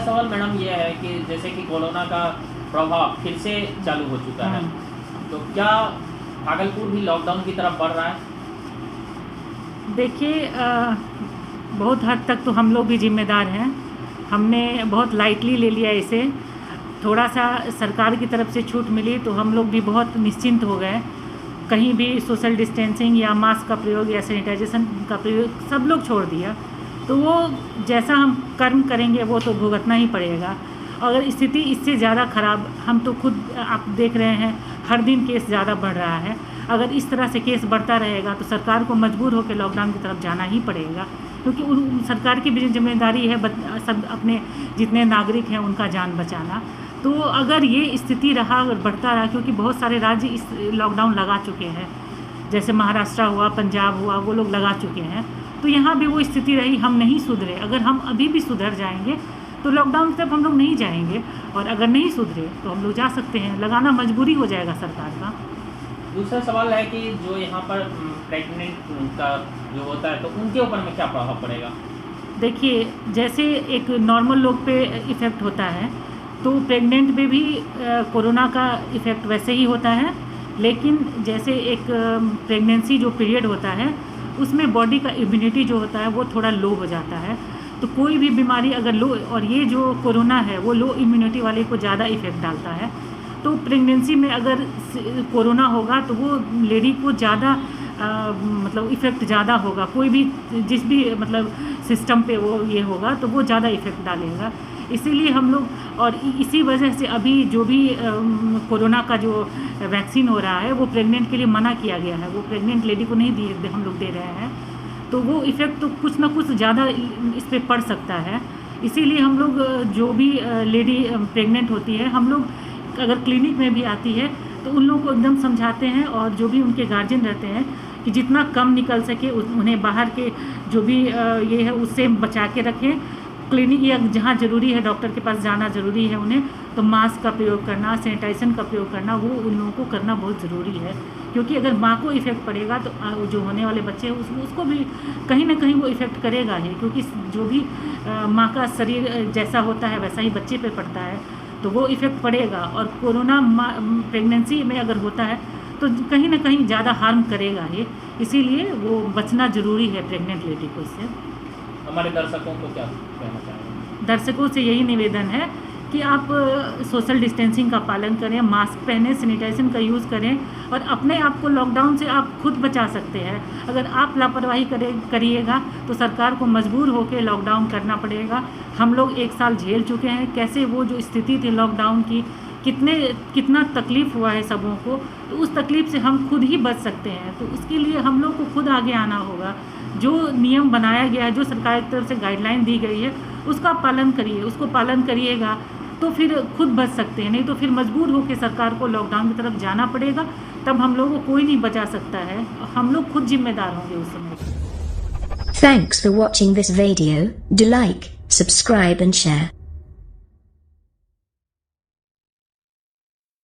सवाल मैडम ये है कि जैसे कि कोरोना का प्रभाव फिर से चालू हो चुका है, तो क्या भागलपुर भी लॉकडाउन की तरफ बढ़ रहा है? देखिए, बहुत हद तक तो हम लोग भी जिम्मेदार हैं। हमने बहुत लाइटली ले लिया इसे। थोड़ा सा सरकार की तरफ से छूट मिली तो हम लोग भी बहुत निश्चिंत हो गए। कहीं भी सोशल डिस्टेंसिंग या मास्क का प्रयोग या सैनिटाइजेशन का प्रयोग सब लोग छोड़ दिया। तो वो जैसा हम कर्म करेंगे वो तो भुगतना ही पड़ेगा। अगर स्थिति इससे ज़्यादा ख़राब, हम तो खुद आप देख रहे हैं हर दिन केस ज़्यादा बढ़ रहा है। अगर इस तरह से केस बढ़ता रहेगा तो सरकार को मजबूर होकर लॉकडाउन की तरफ जाना ही पड़ेगा, क्योंकि सरकार की भी जिम्मेदारी है सब अपने जितने नागरिक हैं उनका जान बचाना। तो अगर ये स्थिति रहा, अगर बढ़ता रहा, क्योंकि बहुत सारे राज्य इस लॉकडाउन लगा चुके हैं, जैसे महाराष्ट्र हुआ, पंजाब हुआ, वो लोग लगा चुके हैं। तो यहाँ भी वो स्थिति रही, हम नहीं सुधरे। अगर हम अभी भी सुधर जाएंगे तो लॉकडाउन तक हम लोग नहीं जाएंगे, और अगर नहीं सुधरे तो हम लोग जा सकते हैं। लगाना मजबूरी हो जाएगा सरकार का। दूसरा सवाल है कि जो यहाँ पर प्रेग्नेंट का जो होता है तो उनके ऊपर में क्या प्रभाव पड़ेगा? देखिए, जैसे एक नॉर्मल लोग पे इफ़ेक्ट होता है तो प्रेग्नेंट पे भी कोरोना का इफ़ेक्ट वैसे ही होता है। लेकिन जैसे एक प्रेगनेंसी जो पीरियड होता है उसमें बॉडी का इम्यूनिटी जो होता है वो थोड़ा लो हो जाता है। तो कोई भी बीमारी अगर लो, और ये जो कोरोना है वो लो इम्यूनिटी वाले को ज़्यादा इफ़ेक्ट डालता है। तो प्रेगनेंसी में अगर कोरोना होगा तो वो लेडी को ज़्यादा मतलब इफ़ेक्ट ज़्यादा होगा। कोई भी जिस भी मतलब सिस्टम पे वो ये होगा तो वो ज़्यादा इफ़ेक्ट डालेगा। इसीलिए हम लोग, और इसी वजह से अभी जो भी कोरोना का जो वैक्सीन हो रहा है वो प्रेग्नेंट के लिए मना किया गया है। वो प्रेग्नेंट लेडी को नहीं दिए, हम लोग दे रहे हैं। तो वो इफ़ेक्ट तो कुछ ना कुछ ज़्यादा इस पर पड़ सकता है। इसीलिए हम लोग जो भी लेडी प्रेग्नेंट होती है, हम लोग अगर क्लिनिक में भी आती है तो उन लोगों को एकदम समझाते हैं, और जो भी उनके गार्जियन रहते हैं कि जितना कम निकल सके उन्हें बाहर के जो भी ये है उससे बचा के रखें। क्लिनिक या जहाँ ज़रूरी है डॉक्टर के पास जाना ज़रूरी है उन्हें, तो मास्क का प्रयोग करना, सैनिटाइजेशन का प्रयोग करना, वो उन लोगों को करना बहुत ज़रूरी है। क्योंकि अगर माँ को इफ़ेक्ट पड़ेगा तो जो होने वाले बच्चे हैं उसको भी कहीं ना कहीं वो इफ़ेक्ट करेगा ही, क्योंकि जो भी माँ का शरीर जैसा होता है वैसा ही बच्चे पे पड़ता है, तो वो इफ़ेक्ट पड़ेगा। और कोरोना प्रेगनेंसी में अगर होता है तो कहीं ना कहीं ज़्यादा हार्म करेगा ही। इसीलिए वो बचना ज़रूरी है प्रेग्नेंट लेडी को इससे। हमारे दर्शकों को क्या कहना चाहेंगे? दर्शकों से यही निवेदन है कि आप सोशल डिस्टेंसिंग का पालन करें, मास्क पहनें, सैनिटाइजेशन का यूज़ करें, और अपने आप को लॉकडाउन से आप खुद बचा सकते हैं। अगर आप लापरवाही करिएगा तो सरकार को मजबूर होकर लॉकडाउन करना पड़ेगा। हम लोग 1 साल झेल चुके हैं, कैसे वो जो स्थिति थी लॉकडाउन की, कितना तकलीफ़ हुआ है सबों को। तो उस तकलीफ़ से हम खुद ही बच सकते हैं। तो उसके लिए हम लोग को खुद आगे आना होगा। जो नियम बनाया गया है, जो सरकार की तरफ से गाइडलाइन दी गई है, उसका पालन करिए। उसको पालन करिएगा तो फिर खुद बच सकते हैं, नहीं तो फिर मजबूर होकर सरकार को लॉकडाउन की तरफ जाना पड़ेगा। तब हम लोगों को कोई नहीं बचा सकता है, हम लोग खुद जिम्मेदार होंगे उस समय। Thanks for watching this video. Do like, subscribe and share.